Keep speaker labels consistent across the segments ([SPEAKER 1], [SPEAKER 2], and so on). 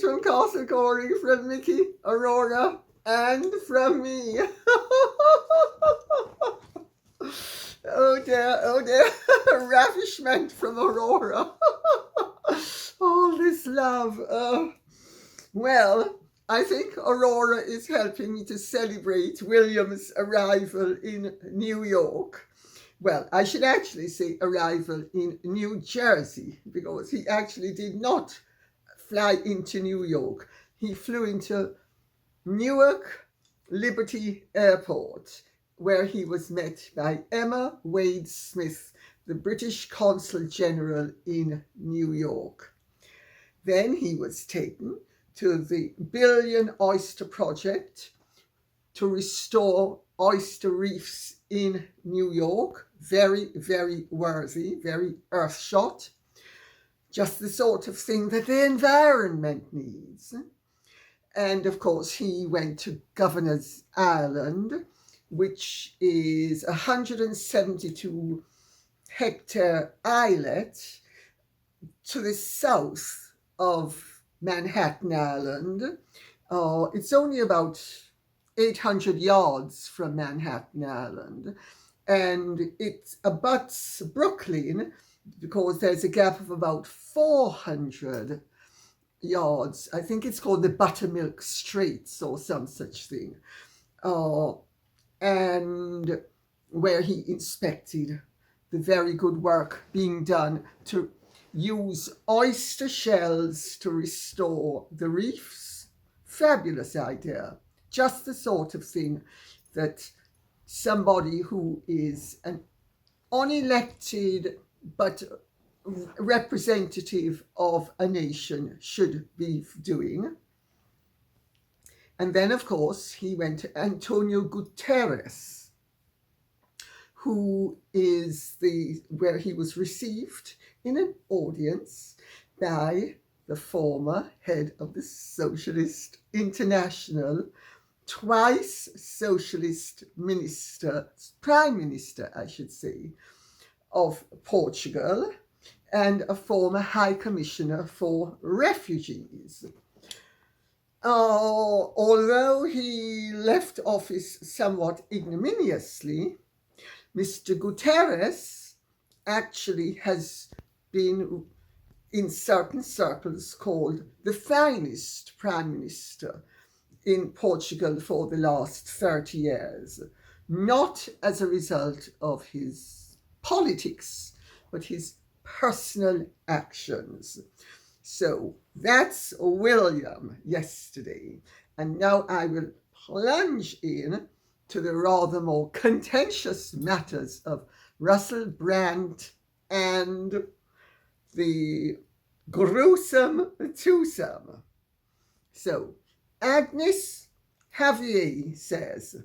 [SPEAKER 1] Patron Castle Corey from Mickey, Aurora, and from me. Oh dear, ravishment from Aurora. All this love. Well, I think Aurora is helping me to celebrate William's arrival in New York. Well, I should actually say arrival in New Jersey, because he actually did not fly into New York. He flew into Newark Liberty Airport, where he was met by Emma Wade Smith, the British Consul General in New York. Then he was taken to the Billion Oyster Project to restore oyster reefs in New York. Very, very worthy, very earthshot. Just the sort of thing that the environment needs. And of course, he went to Governor's Island, which is a 172 hectare islet to the south of Manhattan Island. It's only about 800 yards from Manhattan Island, and it abuts Brooklyn because there's a gap of about 400 yards. I think it's called the Buttermilk Straits or some such thing. And where he inspected the very good work being done to use oyster shells to restore the reefs. Fabulous idea. Just the sort of thing that somebody who is an unelected but representative of a nation should be doing. And then, of course, he went to Antonio Guterres, who is where he was received in an audience by the former head of the Socialist International, twice socialist prime minister, I should say, of Portugal, and a former High Commissioner for Refugees. Although he left office somewhat ignominiously, Mr. Guterres actually has been in certain circles called the finest prime minister in Portugal for the last 30 years, not as a result of his politics, but his personal actions. So that's William yesterday. And now I will plunge in to the rather more contentious matters of Russel Brand and the gruesome twosome. So Agnes Javier says,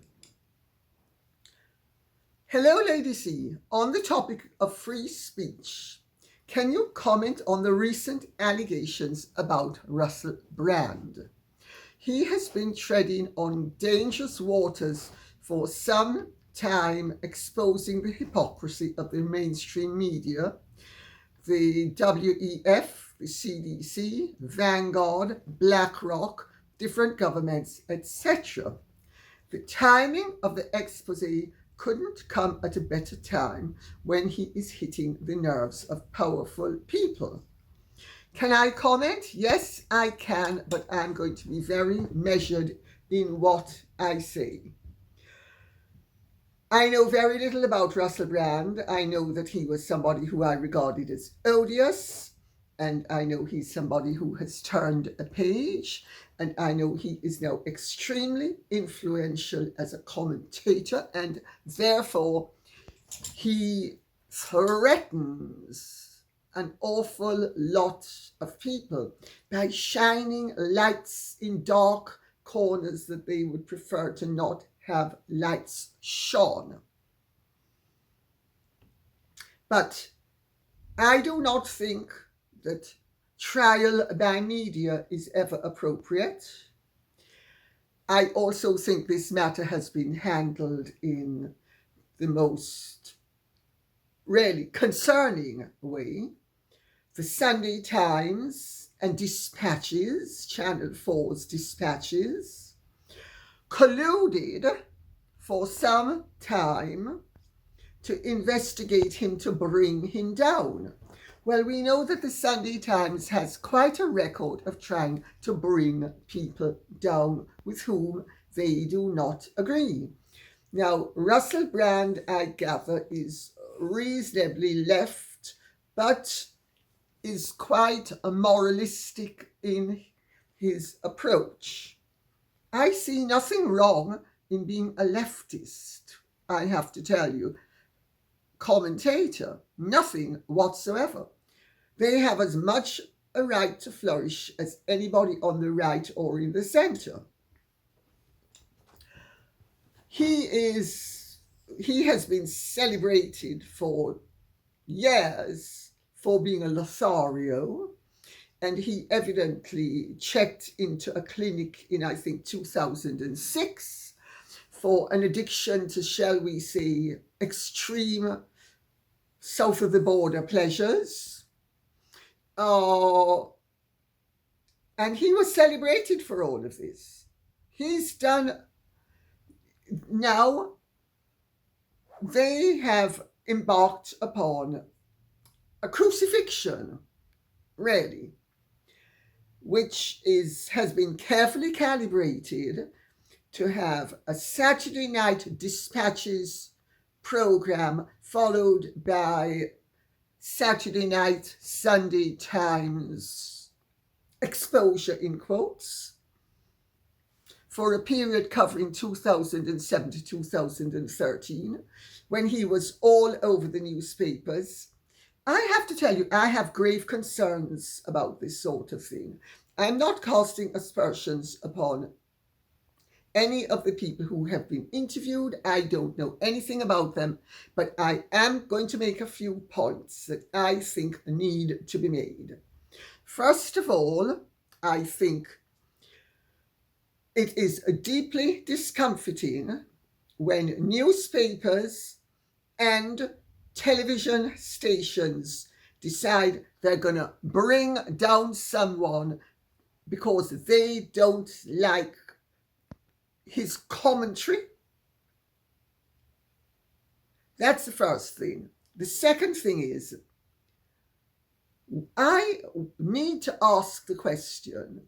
[SPEAKER 1] hello, Lady C. On the topic of free speech, can you comment on the recent allegations about Russel Brand? He has been treading on dangerous waters for some time, exposing the hypocrisy of the mainstream media, the WEF, the CDC, Vanguard, BlackRock, different governments, etc. The timing of the expose couldn't come at a better time when he is hitting the nerves of powerful people. Can I comment? Yes, I can, but I'm going to be very measured in what I say. I know very little about Russel Brand. I know that he was somebody who I regarded as odious, and I know he's somebody who has turned a page, and I know he is now extremely influential as a commentator, and therefore he threatens an awful lot of people by shining lights in dark corners that they would prefer to not have lights shone. But I do not think that trial by media is ever appropriate. I also think this matter has been handled in the most really concerning way. The Sunday Times and dispatches, Channel 4's dispatches, colluded for some time to investigate him, to bring him down. Well, we know that the Sunday Times has quite a record of trying to bring people down with whom they do not agree. Now, Russel Brand, I gather, is reasonably left, but is quite moralistic in his approach. I see nothing wrong in being a leftist, I have to tell you, commentator, nothing whatsoever. They have as much a right to flourish as anybody on the right or in the centre. He has been celebrated for years for being a Lothario, and he evidently checked into a clinic in, I think, 2006 for an addiction to, shall we say, extreme south of the border pleasures. And he was celebrated for all of this. He's done. Now they have embarked upon a crucifixion, really, which has been carefully calibrated to have a Saturday night dispatches program followed by Saturday night, Sunday Times exposure, in quotes, for a period covering 2007 to 2013, when he was all over the newspapers. I have to tell you, I have grave concerns about this sort of thing. I'm not casting aspersions upon any of the people who have been interviewed. I don't know anything about them, but I am going to make a few points that I think need to be made. First of all, I think it is deeply discomforting when newspapers and television stations decide they're going to bring down someone because they don't like his commentary. That's the first thing. The second thing is, I need to ask the question,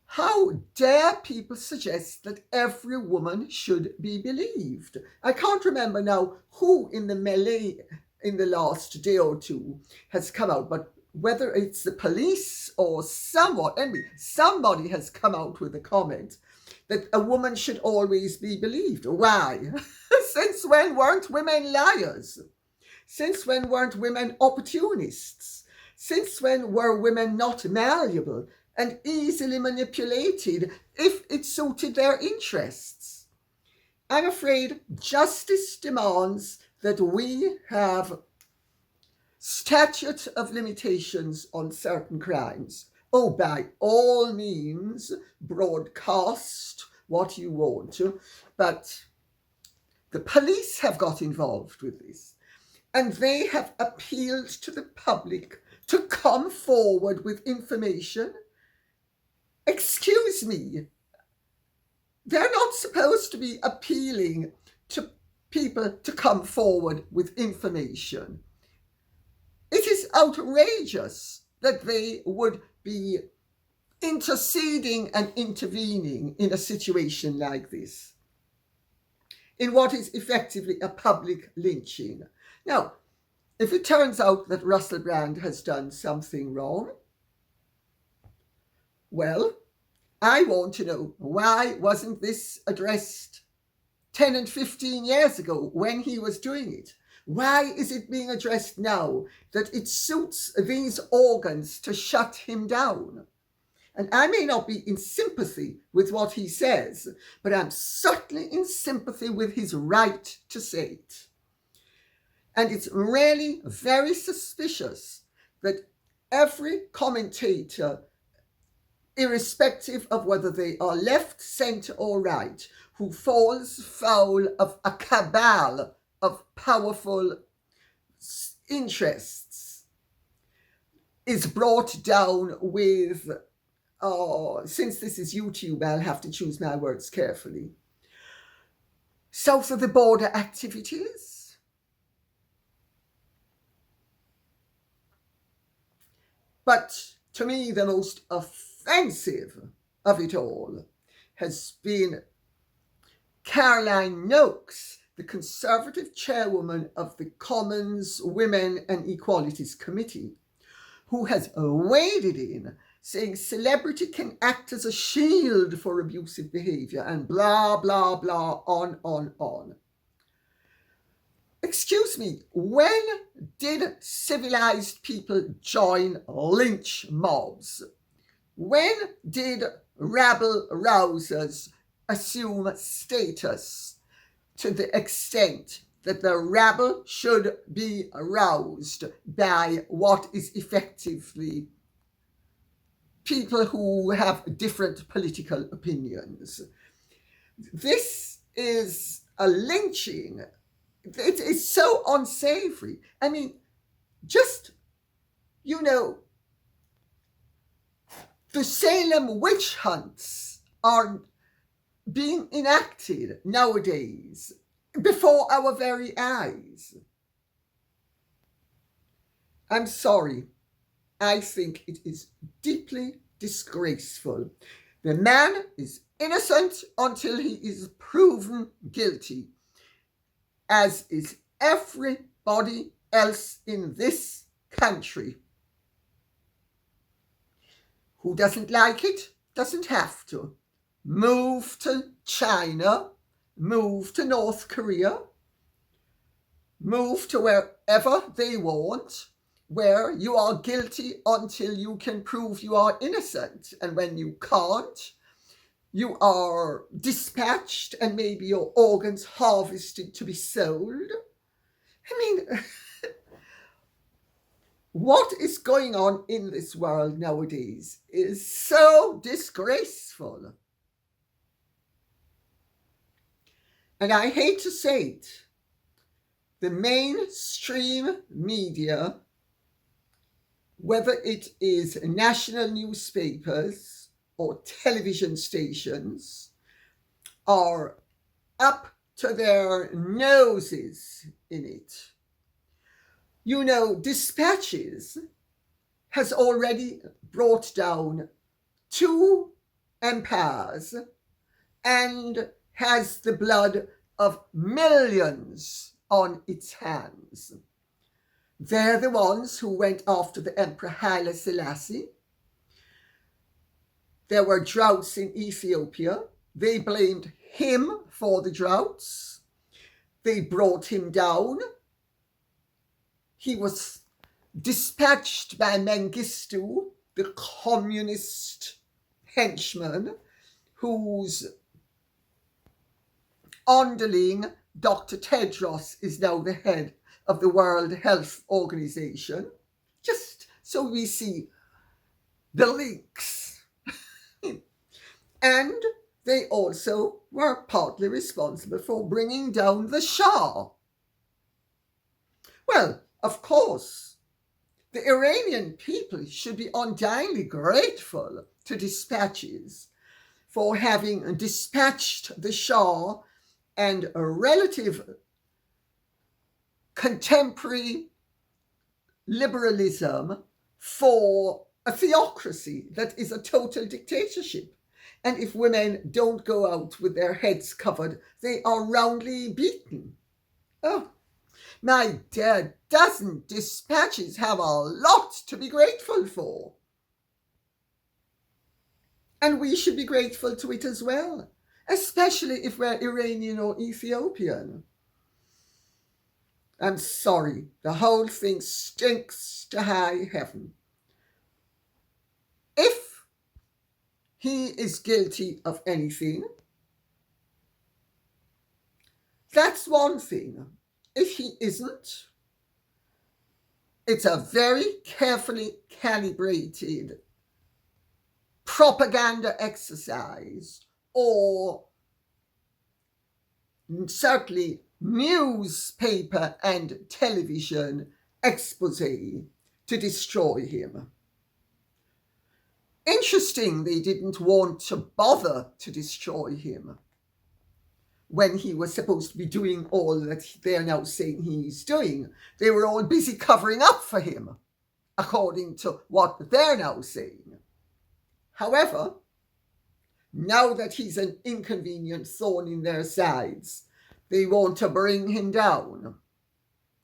[SPEAKER 1] how dare people suggest that every woman should be believed? I can't remember now who in the melee in the last day or two has come out, but whether it's the police or someone, anyway, somebody has come out with a comment that a woman should always be believed. Why? Since when weren't women liars? Since when weren't women opportunists? Since when were women not malleable and easily manipulated if it suited their interests? I'm afraid justice demands that we have statute of limitations on certain crimes. Oh, by all means, broadcast what you want to, but the police have got involved with this, and they have appealed to the public to come forward with information. Excuse me, they're not supposed to be appealing to people to come forward with information. It is outrageous that they would be interceding and intervening in a situation like this, in what is effectively a public lynching. Now, if it turns out that Russel Brand has done something wrong, well, I want to know, why wasn't this addressed 10 and 15 years ago when he was doing it? Why is it being addressed now that it suits these organs to shut him down? And I may not be in sympathy with what he says, but I'm certainly in sympathy with his right to say it. And it's really very suspicious that every commentator, irrespective of whether they are left, centre or right, who falls foul of a cabal of powerful interests, is brought down with, since this is YouTube, I'll have to choose my words carefully, south of the border activities. But to me, the most offensive of it all has been Caroline Noakes, the Conservative chairwoman of the Commons Women and Equalities Committee, who has waded in saying celebrity can act as a shield for abusive behaviour and blah, blah, blah, on. Excuse me, when did civilised people join lynch mobs? When did rabble-rousers assume status to the extent that the rabble should be aroused by what is effectively people who have different political opinions? This is a lynching. It is so unsavory. I mean, just, the Salem witch hunts are being enacted nowadays before our very eyes. I'm sorry. I think it is deeply disgraceful. The man is innocent until he is proven guilty, as is everybody else in this country. Who doesn't like it doesn't have to. Move to China, move to North Korea, move to wherever they want, where you are guilty until you can prove you are innocent. And when you can't, you are dispatched and maybe your organs harvested to be sold. I mean, what is going on in this world nowadays is so disgraceful. And I hate to say it, the mainstream media, whether it is national newspapers or television stations, are up to their noses in it. Dispatches has already brought down 2 empires and has the blood of millions on its hands. They're the ones who went after the Emperor Haile Selassie. There were droughts in Ethiopia. They blamed him for the droughts. They brought him down. He was dispatched by Mengistu, the communist henchman, whose underling, Dr. Tedros, is now the head of the World Health Organization. Just so we see the links. And they also were partly responsible for bringing down the Shah. Well, of course, the Iranian people should be undyingly grateful to dispatches for having dispatched the Shah and a relative contemporary liberalism for a theocracy that is a total dictatorship. And if women don't go out with their heads covered, they are roundly beaten. Oh, my dear, doesn't dispatches have a lot to be grateful for? And we should be grateful to it as well, especially if we're Iranian or Ethiopian. I'm sorry, the whole thing stinks to high heaven. If he is guilty of anything, that's one thing. If he isn't, it's a very carefully calibrated propaganda exercise, or certainly newspaper and television expose to destroy him. Interesting, they didn't want to bother to destroy him when he was supposed to be doing all that they're now saying he's doing. They were all busy covering up for him, according to what they're now saying. However, now that he's an inconvenient thorn in their sides, they want to bring him down.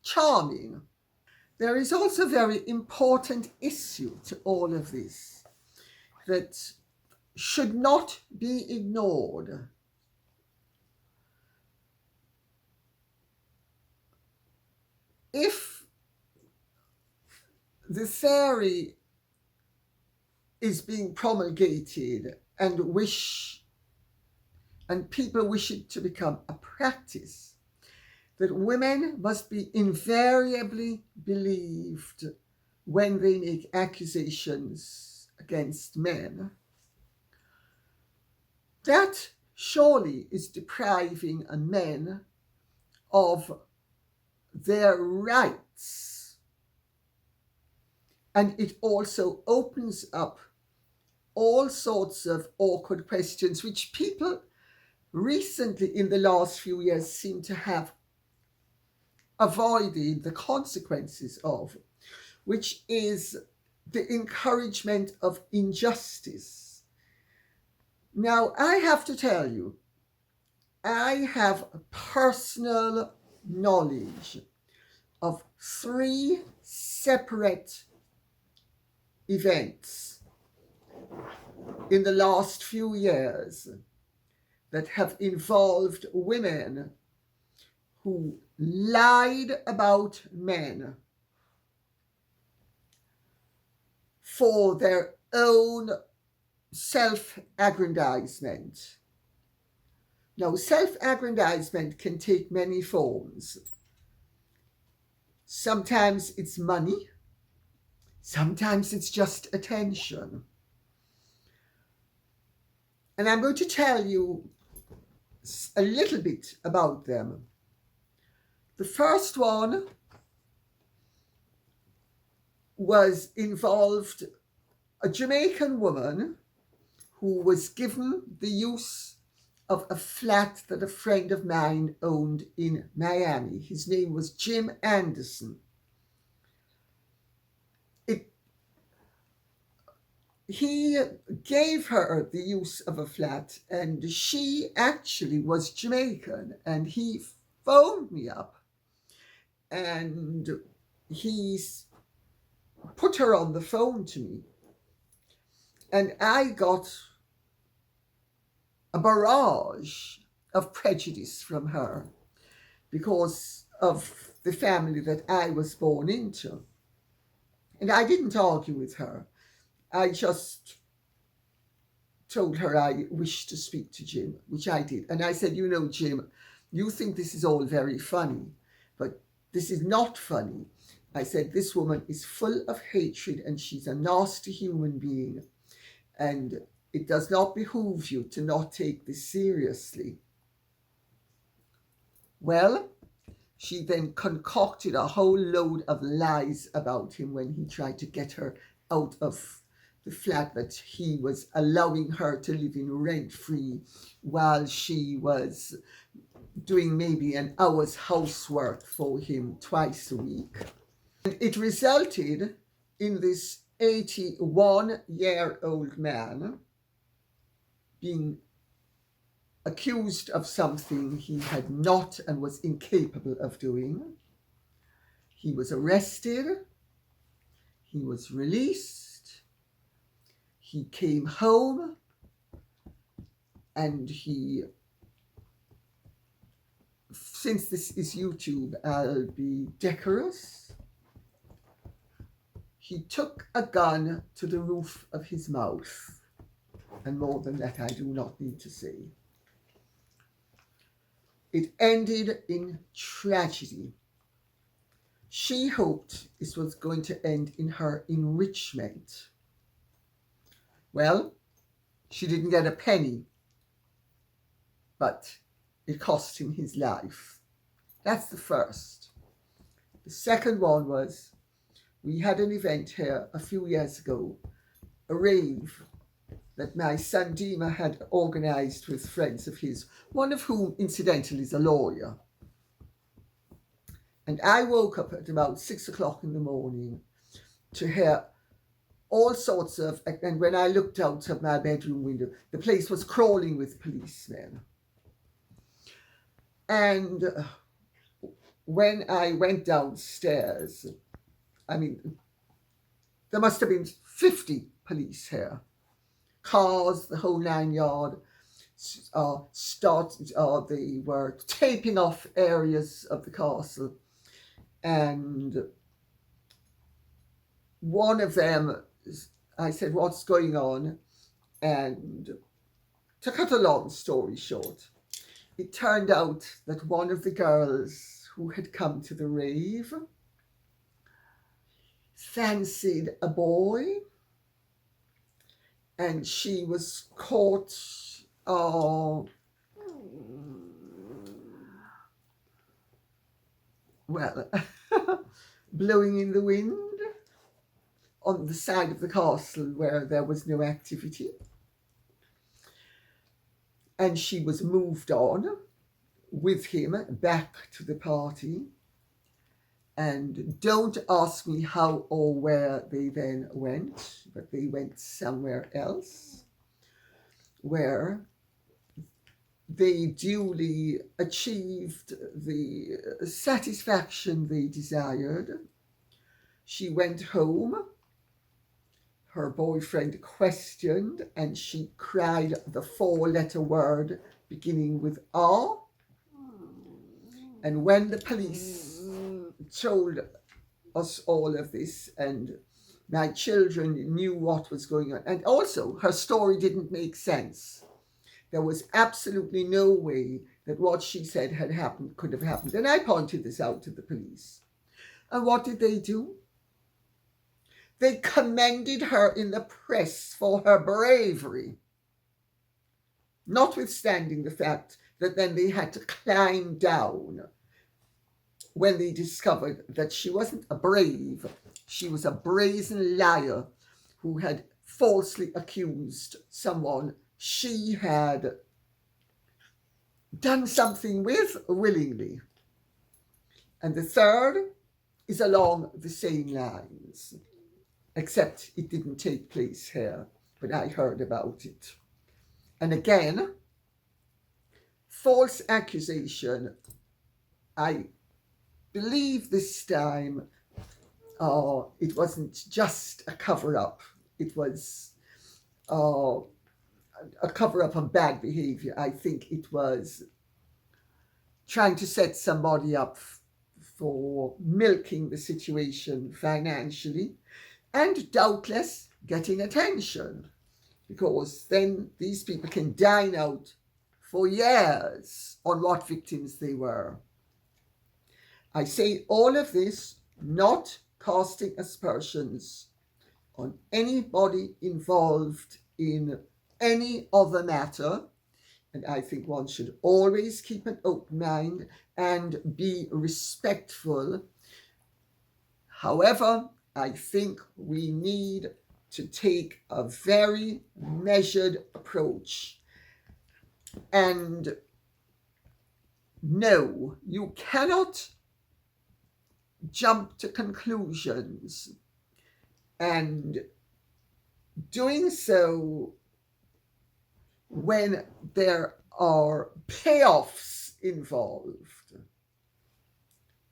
[SPEAKER 1] Charming. There is also a very important issue to all of this that should not be ignored. If the theory is being promulgated and people wish it to become a practice, that women must be invariably believed when they make accusations against men, that surely is depriving a men of their rights. And it also opens up all sorts of awkward questions, which people recently in the last few years seem to have avoided the consequences of, which is the encouragement of injustice. Now, I have to tell you, I have personal knowledge of 3 separate events in the last few years that have involved women who lied about men for their own self-aggrandizement. Now, self-aggrandizement can take many forms. Sometimes it's money. Sometimes it's just attention. And I'm going to tell you a little bit about them. The first one involved a Jamaican woman who was given the use of a flat that a friend of mine owned in Miami. His name was Jim Anderson. He gave her the use of a flat, and she actually was Jamaican, and he phoned me up and he put her on the phone to me, and I got a barrage of prejudice from her because of the family that I was born into. And I didn't argue with her. I just told her I wished to speak to Jim, which I did. And I said, you know, Jim, you think this is all very funny, but this is not funny. I said, this woman is full of hatred and she's a nasty human being. And it does not behoove you to not take this seriously. Well, she then concocted a whole load of lies about him when he tried to get her out of the flat that he was allowing her to live in rent-free while she was doing maybe an hour's housework for him twice a week. And it resulted in this 81-year-old man being accused of something he had not and was incapable of doing. He was arrested. He was released. He came home and since this is YouTube, I'll be decorous. He took a gun to the roof of his mouth. And more than that, I do not need to say. It ended in tragedy. She hoped this was going to end in her enrichment. Well, she didn't get a penny, but it cost him his life. That's the first. The second one was, we had an event here a few years ago a rave that my son Dima had organised with friends of his, one of whom incidentally is a lawyer. And I woke up at about 6 o'clock in the morning to hear all sorts of, and when I looked out of my bedroom window, the place was crawling with policemen. And when I went downstairs, I mean, there must have been 50 police here. Cars, the whole 9 yards. They were taping off areas of the castle. And one of them, I said, what's going on? And to cut a long story short, it turned out that one of the girls who had come to the rave fancied a boy, and she was caught blowing in the wind on the side of the castle where there was no activity. And she was moved on with him back to the party. And don't ask me how or where they then went, but they went somewhere else where they duly achieved the satisfaction they desired. She went home. Her boyfriend questioned, and she cried the 4-letter word beginning with R. And when the police told us all of this, and my children knew what was going on, and also her story didn't make sense. There was absolutely no way that what she said had happened could have happened. And I pointed this out to the police. And what did they do? They commended her in the press for her bravery, notwithstanding the fact that then they had to climb down when they discovered that she wasn't a brave, she was a brazen liar who had falsely accused someone she had done something with willingly. And the third is along the same lines, except it didn't take place here, but I heard about it. And again, false accusation. I believe this time it wasn't just a cover-up. It was a cover-up of bad behavior. I think it was trying to set somebody up for milking the situation financially, and doubtless getting attention, because then these people can dine out for years on what victims they were. I say all of this not casting aspersions on anybody involved in any other matter, and I think one should always keep an open mind and be respectful. However, I think we need to take a very measured approach. And no, you cannot jump to conclusions, and doing so when there are payoffs involved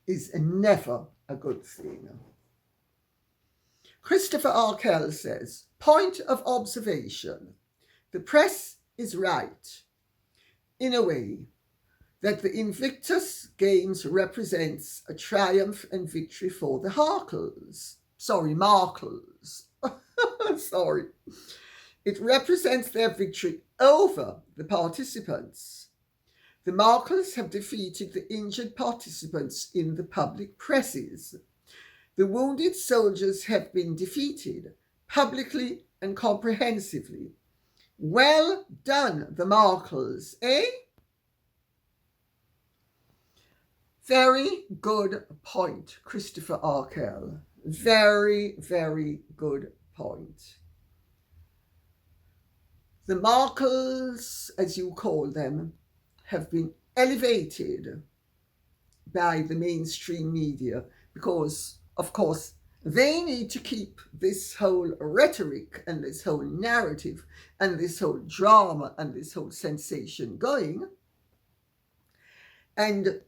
[SPEAKER 1] is never a good thing. Christopher Arkell says, point of observation, the press is right in a way that the Invictus Games represents a triumph and victory for the Markles. Sorry. It represents their victory over the participants. The Markles have defeated the injured participants in the public presses. The wounded soldiers have been defeated publicly and comprehensively. Well done, the Markles, eh? Very good point, Christopher Arkell. Very, very good point. The Markles, as you call them, have been elevated by the mainstream media because, of course, they need to keep this whole rhetoric and this whole narrative and this whole drama and this whole sensation going. And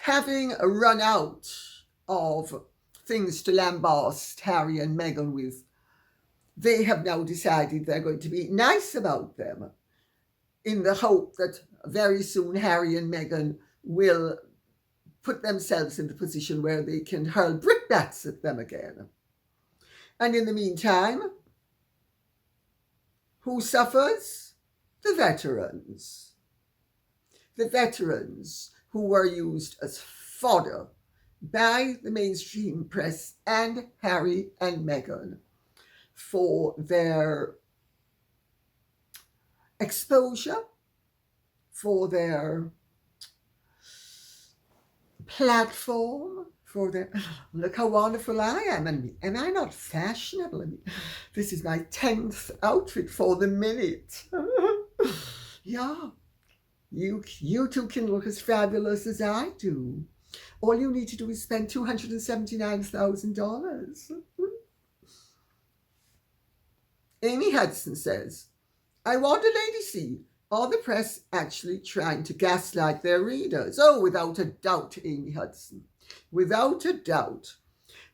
[SPEAKER 1] having run out of things to lambast Harry and Meghan with, they have now decided they're going to be nice about them in the hope that very soon Harry and Meghan will put themselves in the position where they can hurl brickbats at them again. And in the meantime, who suffers? The veterans. The veterans who were used as fodder by the mainstream press and Harry and Meghan for their exposure, for their platform, for their, look how wonderful I am, and am I not fashionable? This is my 10th outfit for the minute. Yeah, you too can look as fabulous as I do. All you need to do is spend $279,000. Amy Hudson says, I wonder, Lady C, are the press actually trying to gaslight their readers? Oh, without a doubt, Amy Hudson. Without a doubt.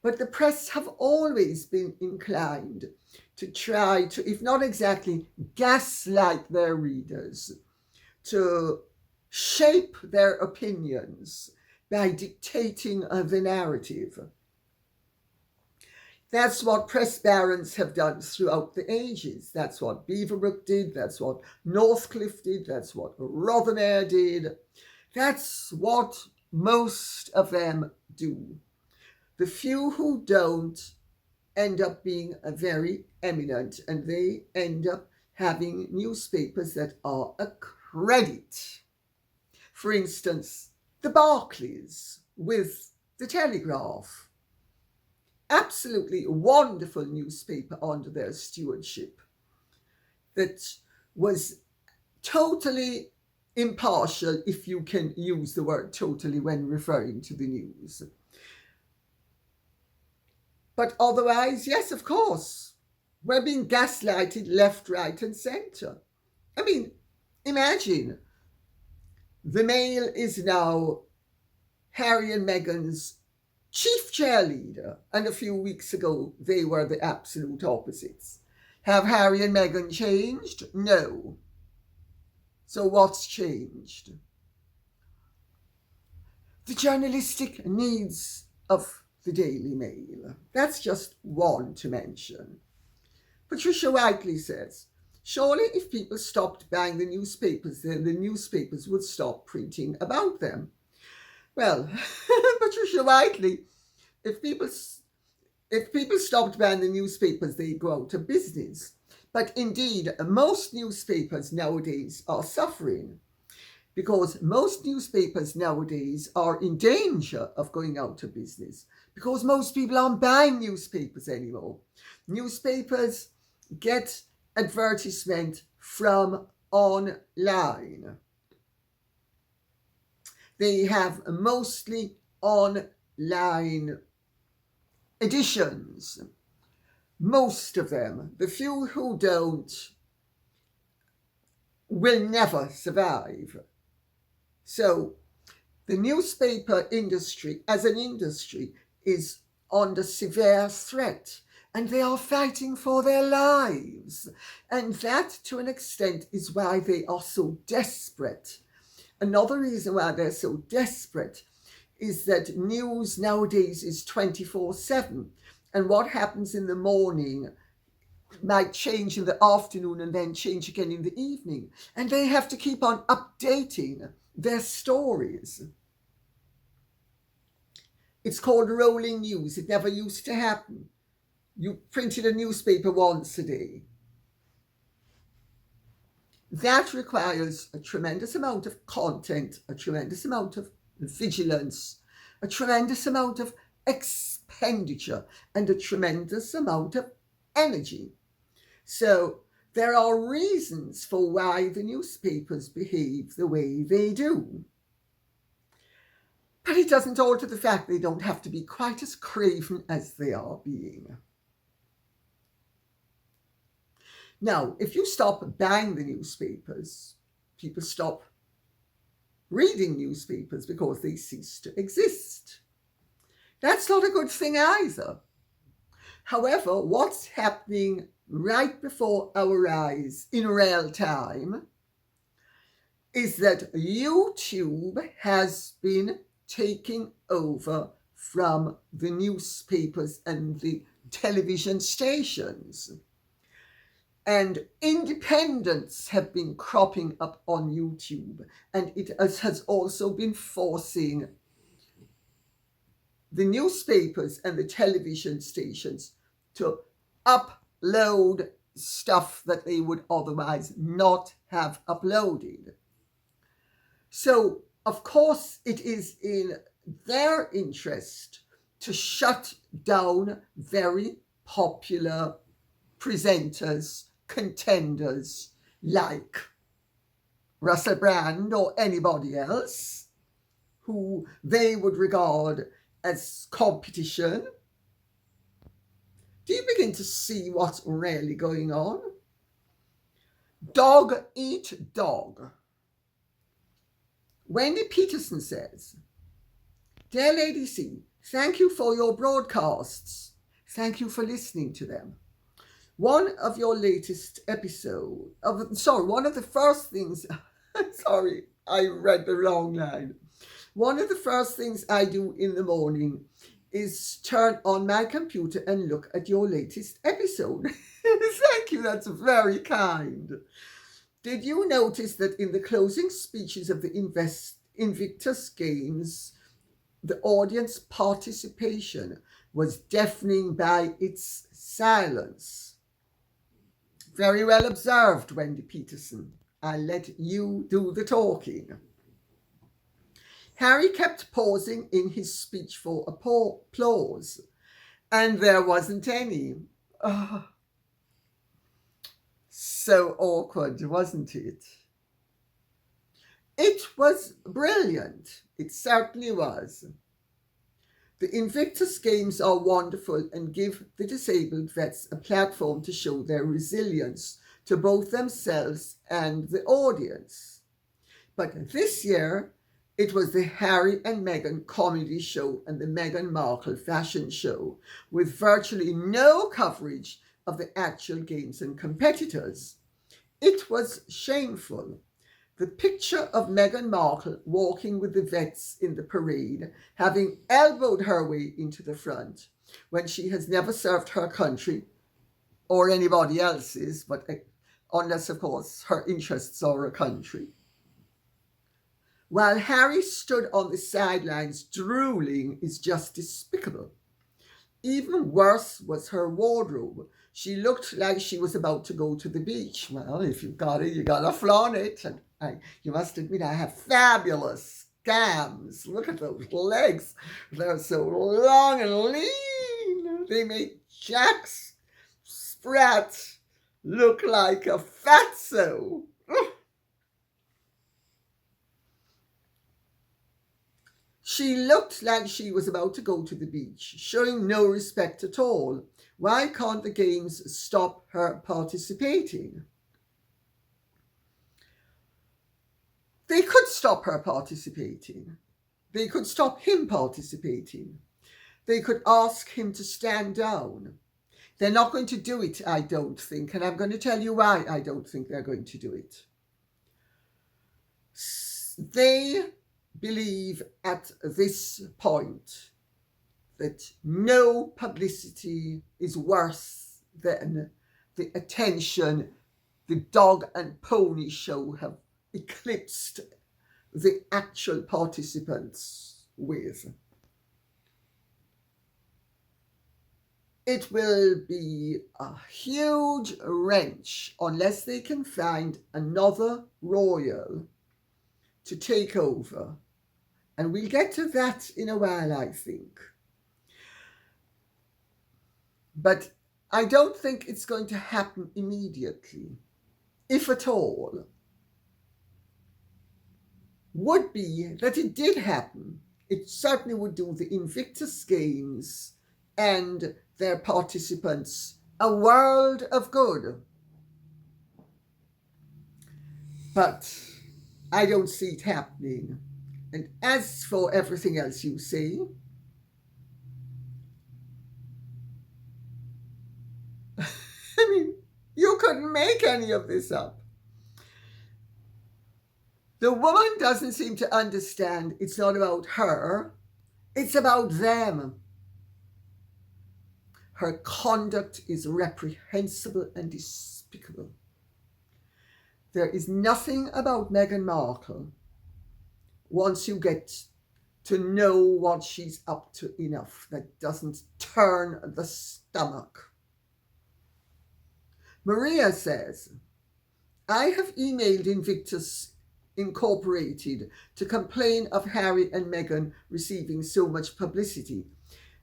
[SPEAKER 1] But the press have always been inclined to try to, if not exactly gaslight their readers, to shape their opinions by dictating the narrative. That's what press barons have done throughout the ages. That's what Beaverbrook did. That's what Northcliffe did. That's what Rothermere did. That's what most of them do. The few who don't end up being very eminent, and they end up having newspapers that are a credit. For instance, the Barclays with the Telegraph. Absolutely wonderful newspaper under their stewardship that was totally impartial, if you can use the word totally when referring to the news. But otherwise, yes, of course, we're being gaslighted left, right, and centre. I mean, imagine the Mail is now Harry and Meghan's chief cheerleader, and a few weeks ago they were the absolute opposites. Have Harry and Meghan changed? No. So what's changed? The journalistic needs of the Daily Mail. That's just one to mention. Patricia Whiteley says, surely if people stopped buying the newspapers, then the newspapers would stop printing about them. Well, Patricia Whiteley, if people stopped buying the newspapers, they'd go out of business. But indeed, most newspapers nowadays are suffering because most newspapers nowadays are in danger of going out of business because most people aren't buying newspapers anymore. Newspapers get advertisement from online. They have mostly online editions. Most of them, the few who don't, will never survive. So the newspaper industry as an industry is under severe threat, and they are fighting for their lives. And that, to an extent, is why they are so desperate. Another reason why they're so desperate is that news nowadays is 24/7. And what happens in the morning might change in the afternoon and then change again in the evening. And they have to keep on updating their stories. It's called rolling news. It never used to happen. You printed a newspaper once a day. That requires a tremendous amount of content, a tremendous amount of vigilance, a tremendous amount of expenditure, and a tremendous amount of energy. So there are reasons for why the newspapers behave the way they do. But it doesn't alter the fact they don't have to be quite as craven as they are being. Now, if you stop buying the newspapers, people stop reading newspapers because they cease to exist. That's not a good thing either. However, what's happening right before our eyes in real time is that YouTube has been taking over from the newspapers and the television stations. And independents have been cropping up on YouTube, and it has also been forcing the newspapers and the television stations to upload stuff that they would otherwise not have uploaded. So, of course, it is in their interest to shut down very popular presenters, contenders like Russel Brand or anybody else who they would regard as competition. Do you begin to see what's really going on? Dog eat dog. Wendy Petition says, "Dear Lady C, thank you for your broadcasts. Thank you for listening to them. One of your latest episode, one of the first things, sorry, I read the wrong line. One of the first things I do in the morning is turn on my computer and look at your latest episode." Thank you, that's very kind. "Did you notice that in the closing speeches of the Invictus games, the audience participation was deafening by its silence?" Very well observed, Wendy Petition. I'll let you do the talking. "Harry kept pausing in his speech for applause, and there wasn't any." Oh, so awkward, wasn't it? It was brilliant. It certainly was. The Invictus games are wonderful and give the disabled vets a platform to show their resilience to both themselves and the audience. But this year, it was the Harry and Meghan comedy show and the Meghan Markle fashion show, with virtually no coverage of the actual games and competitors. It was shameful. The picture of Meghan Markle walking with the vets in the parade, having elbowed her way into the front, when she has never served her country or anybody else's, but unless, of course, her interests are a country. While Harry stood on the sidelines drooling, is just despicable. Even worse was her wardrobe. She looked like she was about to go to the beach. Well, if you've got it, you gotta flaunt it. And you must admit, I have fabulous scams. Look at those legs. They're so long and lean. They make Jack's Sprat look like a fatso. She looked like she was about to go to the beach, showing no respect at all. Why can't the games stop her participating? They could stop her participating. They could stop him participating. They could ask him to stand down. They're not going to do it, I don't think, and I'm going to tell you why I don't think they're going to do it. They believe at this point that no publicity is worse than the attention the dog and pony show have eclipsed the actual participants with. It will be a huge wrench unless they can find another royal to take over. And we'll get to that in a while, I think. But I don't think it's going to happen immediately, if at all. Would be that it did happen. It certainly would do the Invictus Games and their participants a world of good. But I don't see it happening. And as for everything else you say, I mean, you couldn't make any of this up. The woman doesn't seem to understand it's not about her, it's about them. Her conduct is reprehensible and despicable. There is nothing about Meghan Markle, once you get to know what she's up to enough, that doesn't turn the stomach. Maria says, I have emailed Invictus Incorporated to complain of Harry and Meghan receiving so much publicity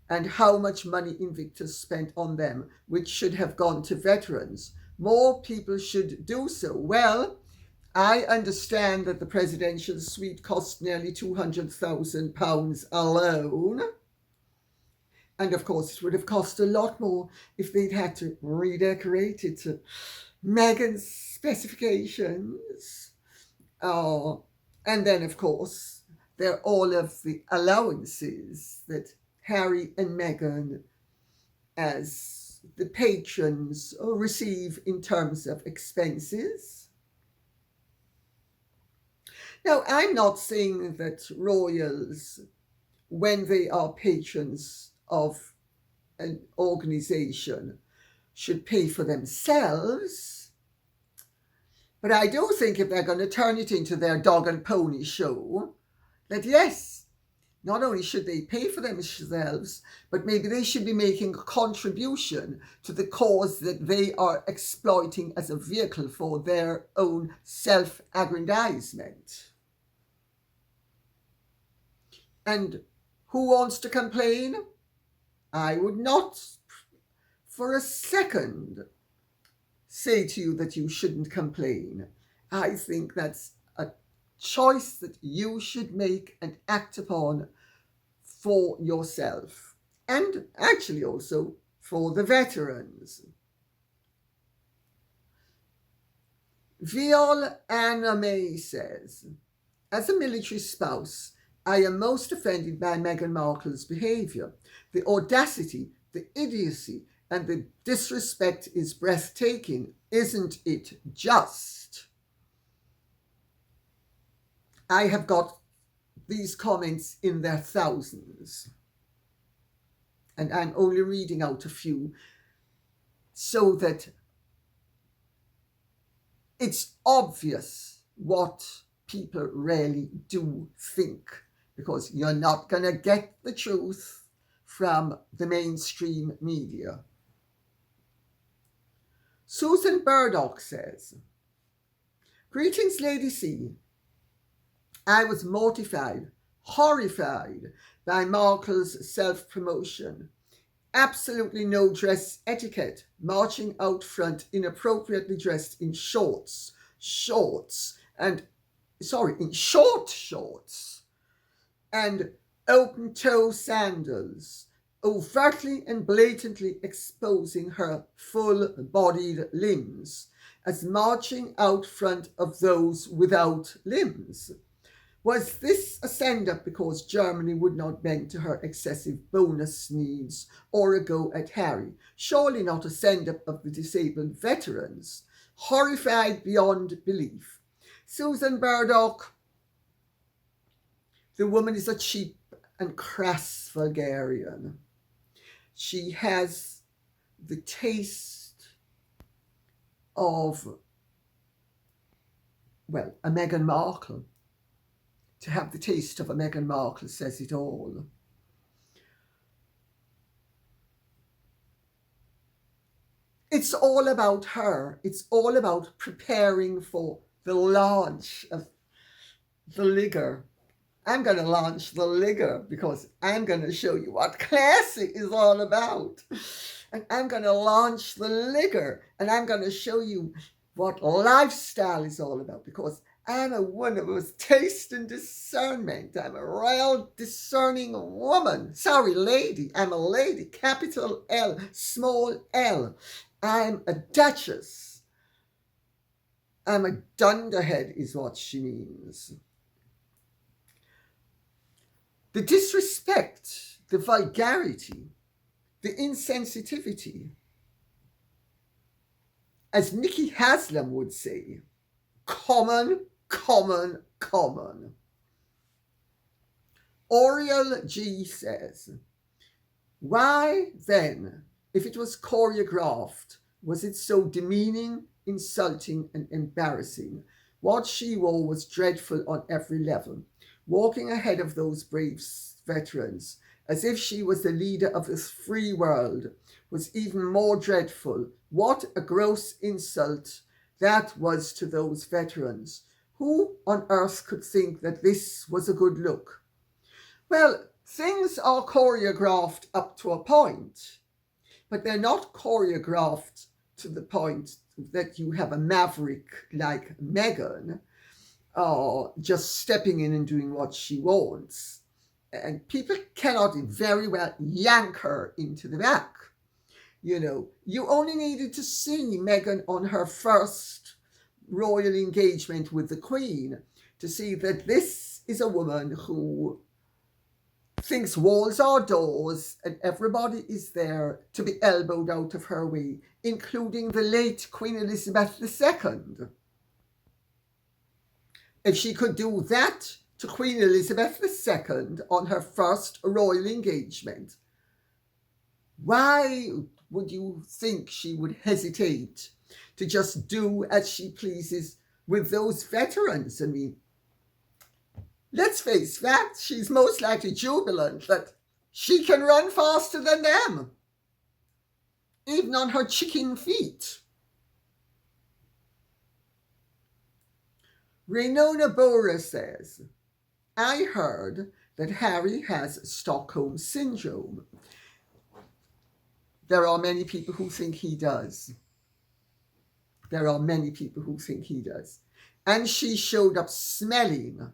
[SPEAKER 1] and how much money Invictus spent on them, which should have gone to veterans. More people should do so. Well, I understand that the presidential suite cost nearly £200,000 alone. And of course, it would have cost a lot more if they'd had to redecorate it to Meghan's specifications. And then, of course, there are all of the allowances that Harry and Meghan, as the patrons, receive in terms of expenses. Now, I'm not saying that royals, when they are patrons of an organization, should pay for themselves. But I do think if they're going to turn it into their dog and pony show, that yes, not only should they pay for themselves, but maybe they should be making a contribution to the cause that they are exploiting as a vehicle for their own self-aggrandizement. And who wants to complain? I would not for a second say to you that you shouldn't complain. I think that's a choice that you should make and act upon for yourself, and actually also for the veterans. Viol Anna May says, as a military spouse, I am most offended by Meghan Markle's behaviour. The audacity, the idiocy, and the disrespect is breathtaking. Isn't it just? I have got these comments in their thousands, and I'm only reading out a few so that it's obvious what people really do think, because you're not going to get the truth from the mainstream media. Susan Burdock says, greetings, Lady C. I was mortified, horrified by Markle's self-promotion. Absolutely no dress etiquette, marching out front inappropriately dressed in short shorts, and open-toe sandals, overtly and blatantly exposing her full-bodied limbs, as marching out front of those without limbs. Was this a send-up because Germany would not bend to her excessive bonus needs, or a go at Harry? Surely not a send-up of the disabled veterans. Horrified beyond belief. Susan Burdock, the woman is a cheap and crass vulgarian. She has the taste of, well, a Meghan Markle. To have the taste of a Meghan Markle says it all. It's all about her. It's all about preparing for the launch of the Ligger. I'm going to launch the Ligger because I'm going to show you what classy is all about. and I'm going to launch the liquor, and I'm going to show you what lifestyle is all about, because I'm a woman with taste and discernment. I'm a real discerning woman. Sorry, lady. I'm a lady. Capital L, small l. I'm a duchess. I'm a dunderhead is what she means. The disrespect, the vulgarity, the insensitivity, as Nicky Haslam would say, common, common, common. Oriel G says, why then, if it was choreographed, was it so demeaning, insulting, and embarrassing? What she wore was dreadful on every level. Walking ahead of those brave veterans, as if she was the leader of this free world, was even more dreadful. What a gross insult that was to those veterans. Who on earth could think that this was a good look? Well, things are choreographed up to a point, but they're not choreographed to the point that you have a maverick like Meghan just stepping in and doing what she wants. And people cannot very well yank her into the back. You know, you only needed to see Meghan on her first royal engagement with the Queen to see that this is a woman who thinks walls are doors and everybody is there to be elbowed out of her way, including the late Queen Elizabeth II. If she could do that to Queen Elizabeth II on her first royal engagement, why would you think she would hesitate to just do as she pleases with those veterans? I mean, let's face facts, she's most likely jubilant that she can run faster than them, even on her chicken feet. Renona Bora says, I heard that Harry has Stockholm Syndrome. There are many people who think he does. There are many people who think he does. And she showed up smelling.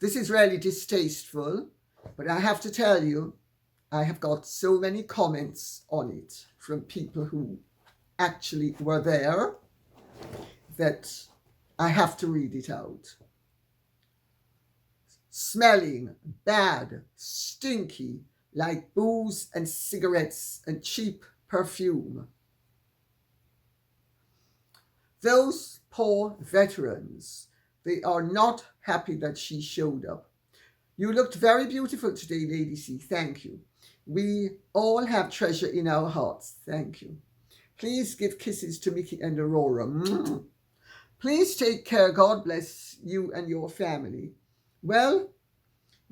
[SPEAKER 1] This is really distasteful, but I have to tell you, I have got so many comments on it from people who actually were there that I have to read it out. Smelling bad, stinky, like booze and cigarettes and cheap perfume. Those poor veterans, they are not happy that she showed up. You looked very beautiful today, Lady C. Thank you. We all have treasure in our hearts. Thank you. Please give kisses to Mickey and Aurora. Please take care. God bless you and your family. Well,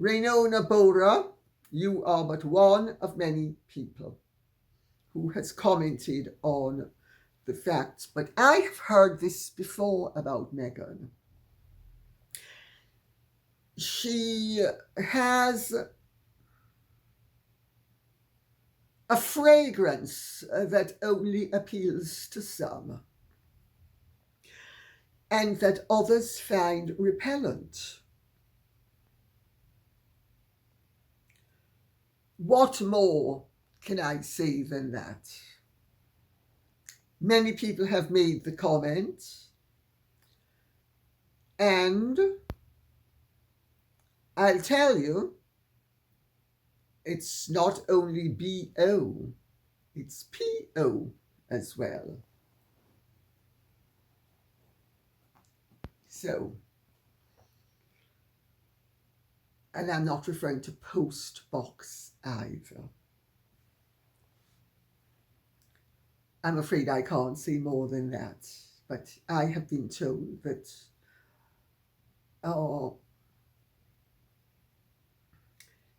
[SPEAKER 1] Renona Bora, you are but one of many people who has commented on the facts, but I have heard this before about Meghan. She has a fragrance that only appeals to some and that others find repellent. What more can I say than that? Many people have made the comment, and I'll tell you, it's not only B-O, it's P-O as well. So, and I'm not referring to post box either. I'm afraid I can't say more than that, but I have been told that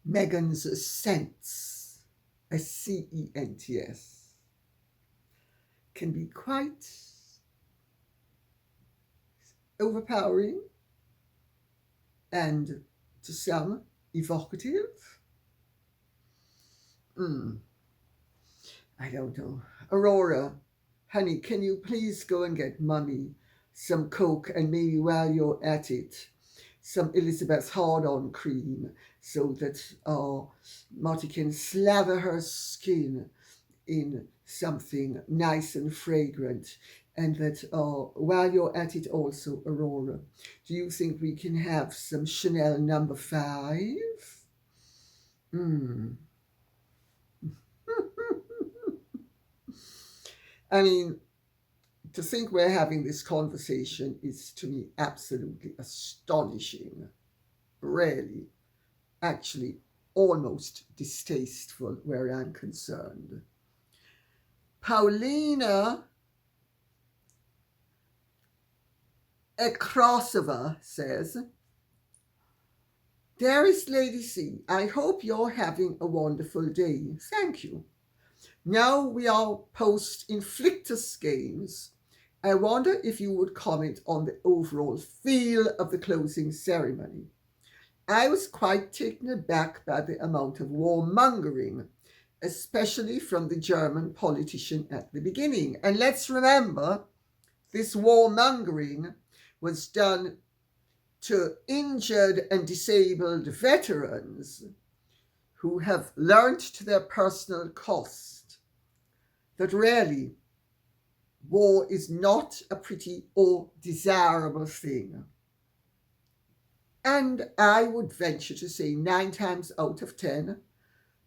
[SPEAKER 1] Meghan's scents, S-C-E-N-T-S, can be quite overpowering and to some evocative. I don't know. Aurora, honey, can you please go and get mummy some Coke, and maybe while you're at it, some Elizabeth's hard-on cream so that Marty can slather her skin in something nice and fragrant. And that while you're at it also, Aurora, do you think we can have some Chanel number 5? Hmm. I mean, to think we're having this conversation is to me absolutely astonishing. Really, actually, almost distasteful where I'm concerned. Paulina Ekrosova says, Dearest Lady C, I hope you're having a wonderful day. Thank you. Now we are post Invictus games. I wonder if you would comment on the overall feel of the closing ceremony. I was quite taken aback by the amount of warmongering, especially from the German politician at the beginning. And let's remember, this warmongering was done to injured and disabled veterans who have learnt to their personal cost that really war is not a pretty or desirable thing. And I would venture to say 9 times out of 10,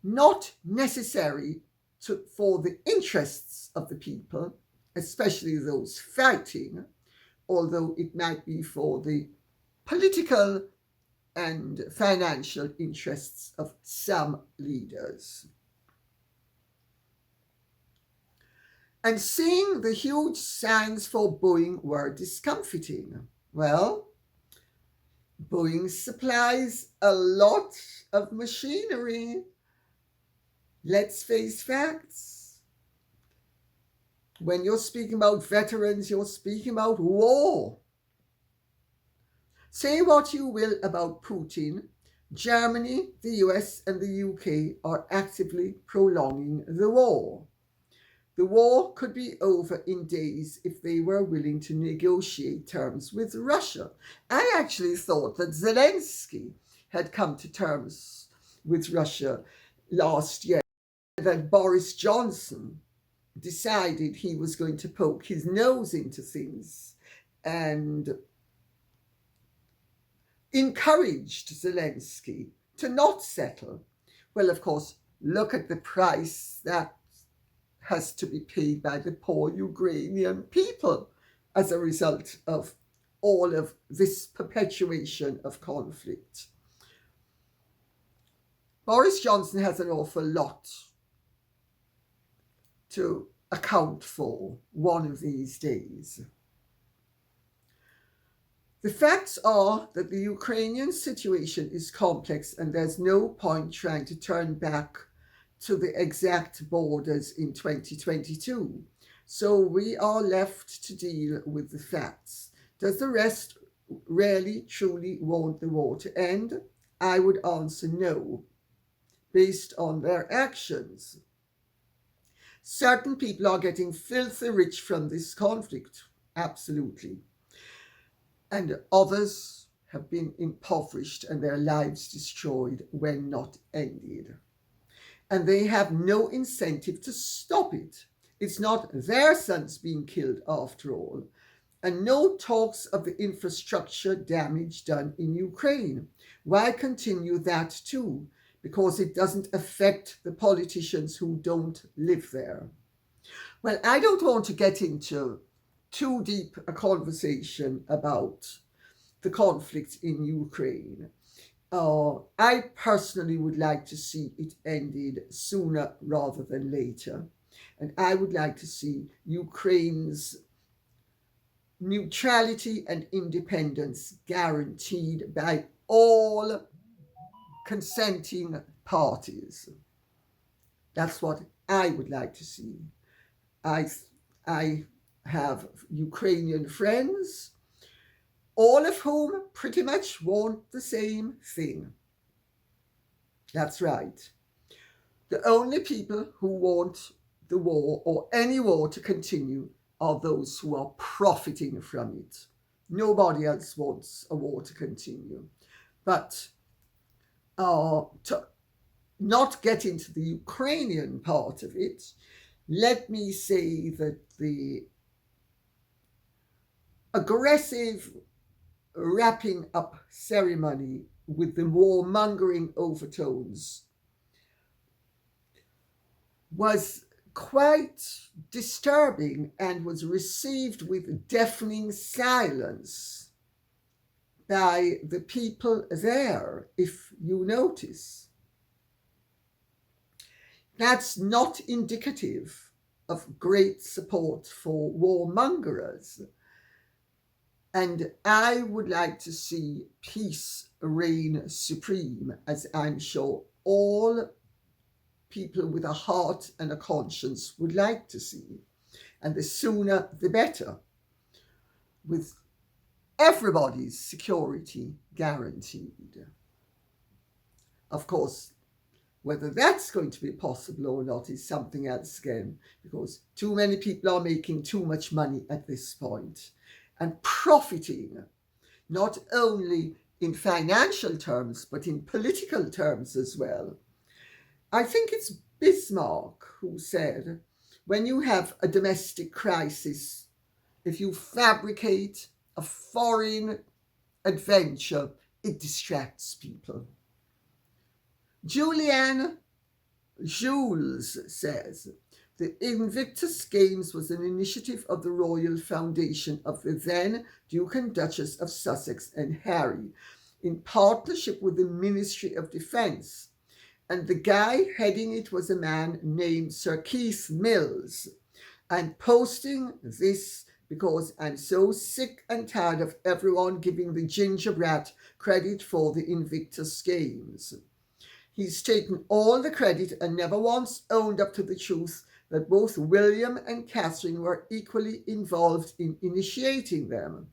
[SPEAKER 1] not necessary for the interests of the people, especially those fighting, although it might be for the political and financial interests of some leaders. And seeing the huge signs for Boeing were discomforting. Well, Boeing supplies a lot of machinery. Let's face facts. When you're speaking about veterans, you're speaking about war. Say what you will about Putin, Germany, the US, and the UK are actively prolonging the war. The war could be over in days if they were willing to negotiate terms with Russia. I actually thought that Zelensky had come to terms with Russia last year, that Boris Johnson decided he was going to poke his nose into things and encouraged Zelensky to not settle. Well, of course, look at the price that has to be paid by the poor Ukrainian people as a result of all of this perpetuation of conflict. Boris Johnson has an awful lot to account for one of these days. The facts are that the Ukrainian situation is complex and there's no point trying to turn back to the exact borders in 2022. So we are left to deal with the facts. Does the rest really truly want the war to end? I would answer no, based on their actions. Certain people are getting filthy rich from this conflict, absolutely. And others have been impoverished and their lives destroyed when not ended. And they have no incentive to stop it. It's not their sons being killed after all. And no talks of the infrastructure damage done in Ukraine. Why continue that too? Because it doesn't affect the politicians who don't live there. Well, I don't want to get into too deep a conversation about the conflict in Ukraine. I personally would like to see it ended sooner rather than later. And I would like to see Ukraine's neutrality and independence guaranteed by all consenting parties. That's what I would like to see. I have Ukrainian friends, all of whom pretty much want the same thing. That's right. The only people who want the war or any war to continue are those who are profiting from it. Nobody else wants a war to continue. But to not get into the Ukrainian part of it, let me say that the aggressive wrapping up ceremony with the warmongering overtones was quite disturbing and was received with deafening silence by the people there, if you notice. That's not indicative of great support for warmongers. And I would like to see peace reign supreme, as I'm sure all people with a heart and a conscience would like to see. And the sooner the better, with everybody's security guaranteed. Of course, whether that's going to be possible or not is something else again, because too many people are making too much money at this point and profiting, not only in financial terms, but in political terms as well. I think it's Bismarck who said, when you have a domestic crisis, if you fabricate a foreign adventure, it distracts people. Julianne Jules says, the Invictus Games was an initiative of the Royal Foundation of the then Duke and Duchess of Sussex and Harry, in partnership with the Ministry of Defence. And the guy heading it was a man named Sir Keith Mills. I'm posting this because I'm so sick and tired of everyone giving the ginger brat credit for the Invictus Games. He's taken all the credit and never once owned up to the truth that both William and Catherine were equally involved in initiating them.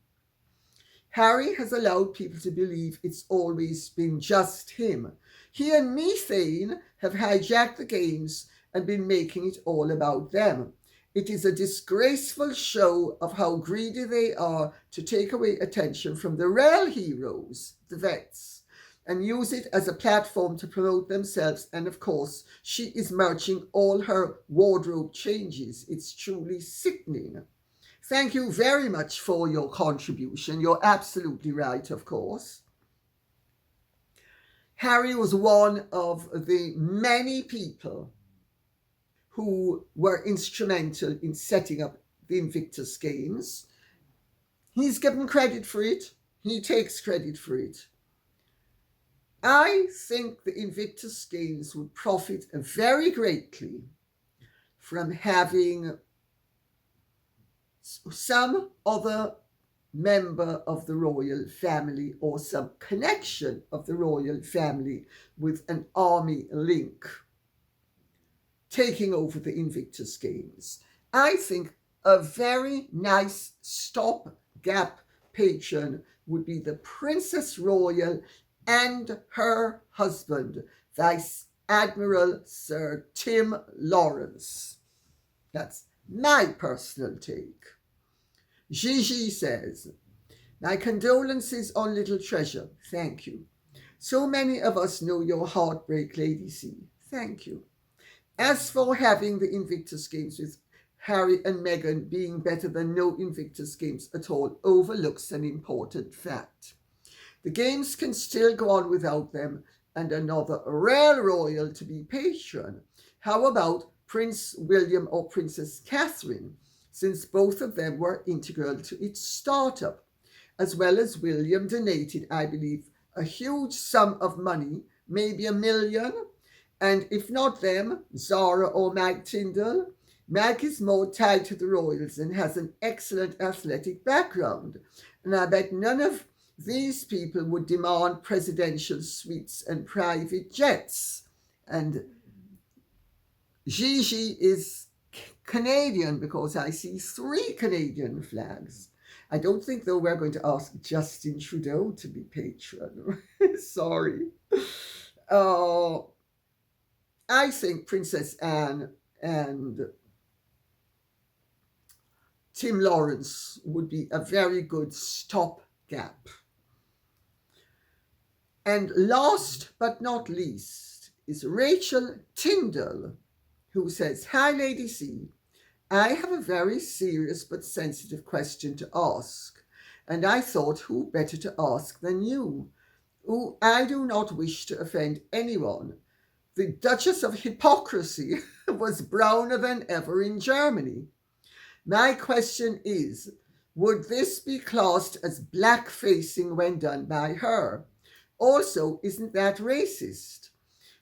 [SPEAKER 1] Harry has allowed people to believe it's always been just him. He and Methane have hijacked the games and been making it all about them. It is a disgraceful show of how greedy they are to take away attention from the real heroes, the vets, and use it as a platform to promote themselves. And of course, she is merging all her wardrobe changes. It's truly sickening. Thank you very much for your contribution. You're absolutely right, of course. Harry was one of the many people who were instrumental in setting up the Invictus Games. He's given credit for it. He takes credit for it. I think the Invictus Games would profit very greatly from having some other member of the royal family or some connection of the royal family with an army link taking over the Invictus Games. I think a very nice stopgap patron would be the Princess Royal and her husband, Vice Admiral Sir Tim Lawrence. That's my personal take. Gigi says, my condolences on Little Treasure. Thank you. So many of us know your heartbreak, Lady C. Thank you. As for having the Invictus Games with Harry and Meghan being better than no Invictus Games at all overlooks an important fact. The games can still go on without them and another rare royal to be patron. How about Prince William or Princess Catherine, since both of them were integral to its startup, as well as William donated, I believe, a huge sum of money, maybe $1 million, and if not them, Zara or Mag Tyndall. Mag is more tied to the royals and has an excellent athletic background, and I bet none of these people would demand presidential suites and private jets. And Gigi is Canadian because I see 3 Canadian flags. I don't think, though, we're going to ask Justin Trudeau to be patron. Sorry. I think Princess Anne and Tim Lawrence would be a very good stopgap. And last but not least is Rachel Tyndall, who says, "Hi, Lady C. I have a very serious but sensitive question to ask, and I thought who better to ask than you. I do not wish to offend anyone. The Duchess of Hypocrisy was browner than ever in Germany. My question is, would this be classed as blackfacing when done by her? Also, isn't that racist?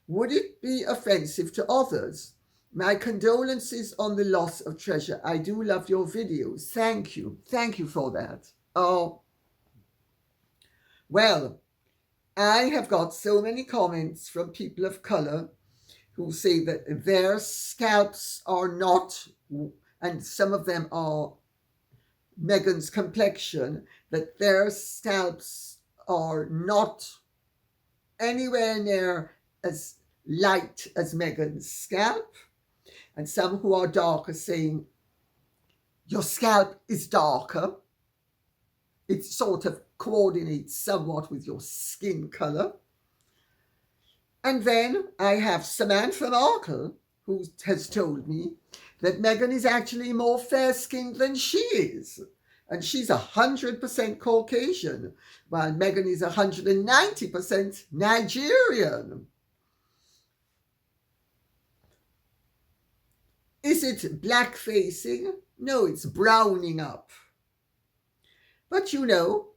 [SPEAKER 1] Would it be offensive to others? My condolences on the loss of treasure. I do love your videos. Thank you. Thank you for that." Oh, well, I have got so many comments from people of colour who say that their scalps are not, and some of them are Meghan's complexion, that their scalps are not anywhere near as light as Meghan's scalp. And some who are darker saying, your scalp is darker. It sort of coordinates somewhat with your skin colour. And then I have Samantha Markle, who has told me that Meghan is actually more fair-skinned than she is. And she's 100% Caucasian, while Meghan is 190% Nigerian. Is it blackfacing? No, it's browning up. But you know,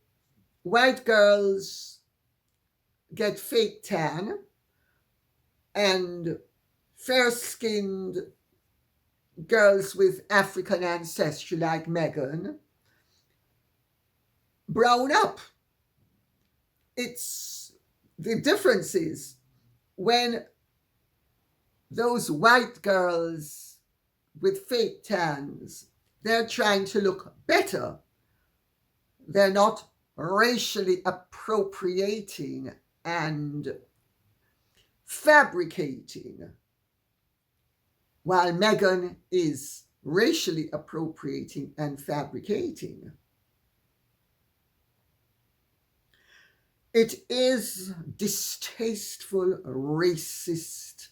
[SPEAKER 1] white girls get fake tan, and fair-skinned girls with African ancestry like Meghan brown up. It's the difference is when those white girls with fake tans, they're trying to look better. They're not racially appropriating and fabricating, while Meghan is racially appropriating and fabricating. It is distasteful, racist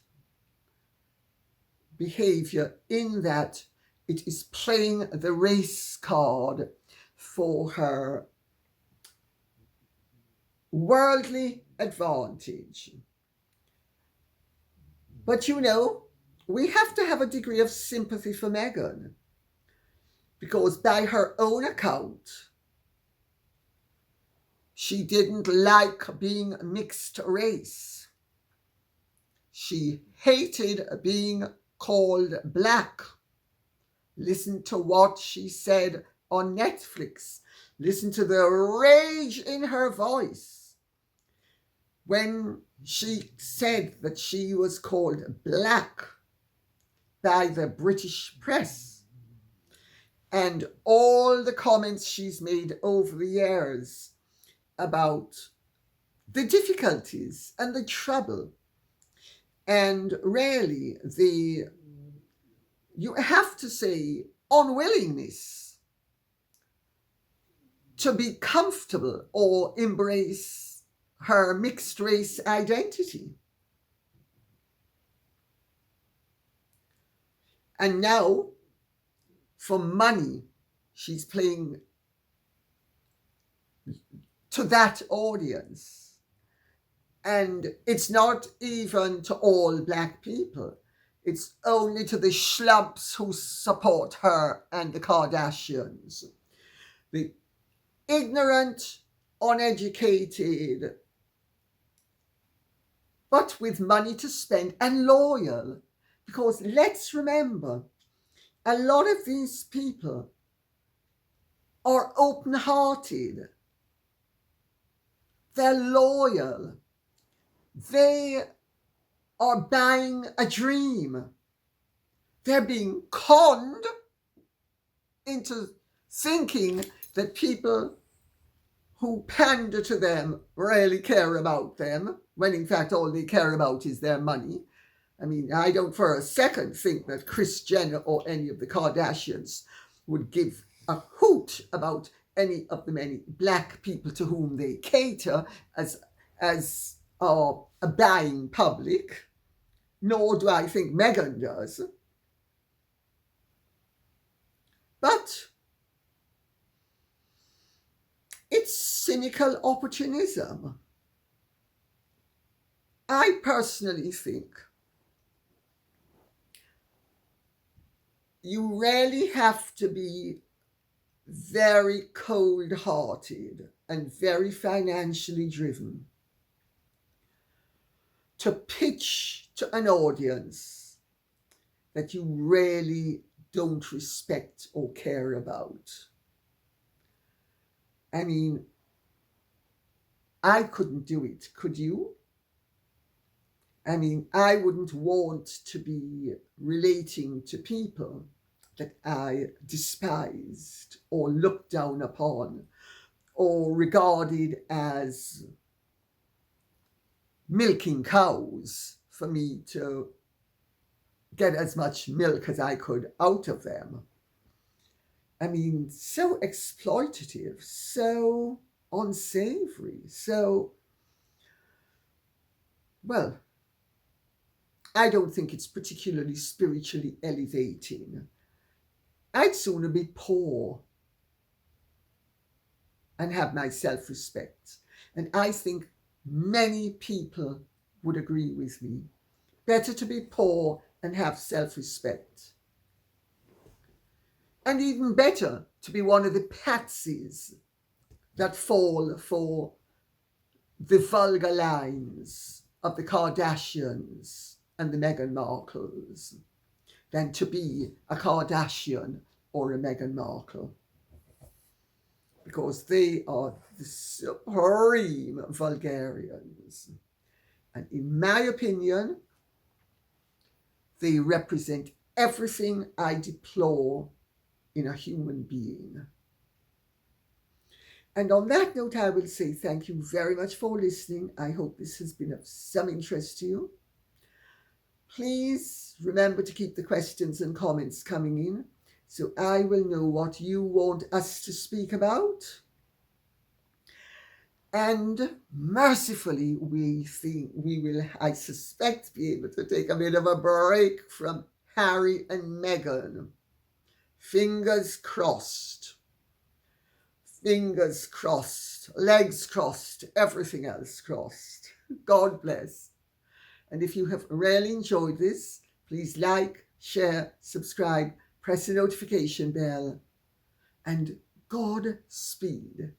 [SPEAKER 1] behavior in that it is playing the race card for her worldly advantage. But you know, we have to have a degree of sympathy for Meghan, because by her own account, she didn't like being mixed race. She hated being called black. Listen to what she said on Netflix. Listen to the rage in her voice when she said that she was called black by the British press, and all the comments she's made over the years about the difficulties and the trouble and really the, you have to say, unwillingness to be comfortable or embrace her mixed race identity. And now, for money, she's playing to that audience. And it's not even to all black people. It's only to the schlubs who support her and the Kardashians. The ignorant, uneducated, but with money to spend and loyal. Because let's remember, a lot of these people are open-hearted. They're loyal. They are buying a dream. They're being conned into thinking that people who pander to them really care about them, when in fact all they care about is their money. I mean, I don't for a second think that Kris Jenner or any of the Kardashians would give a hoot about any of the many black people to whom they cater as a buying public, nor do I think Meghan does. But it's cynical opportunism. I personally think you really have to be very cold-hearted and very financially driven to pitch to an audience that you really don't respect or care about. I mean, I couldn't do it, could you? I mean, I wouldn't want to be relating to people that I despised or looked down upon or regarded as milking cows for me to get as much milk as I could out of them. I mean, so exploitative, so unsavory, so, well, I don't think it's particularly spiritually elevating. I'd sooner be poor and have my self-respect. And I think many people would agree with me. Better to be poor and have self-respect. And even better to be one of the patsies that fall for the vulgar lines of the Kardashians and the Meghan Markles than to be a Kardashian or a Meghan Markle. Because they are the supreme vulgarians. And in my opinion, they represent everything I deplore in a human being. And on that note, I will say thank you very much for listening. I hope this has been of some interest to you. Please remember to keep the questions and comments coming in so I will know what you want us to speak about. And mercifully, we think we will, I suspect, be able to take a bit of a break from Harry and Meghan. Fingers crossed. Fingers crossed. Legs crossed. Everything else crossed. God bless. And if you have really enjoyed this, please like, share, subscribe, press the notification bell, and Godspeed.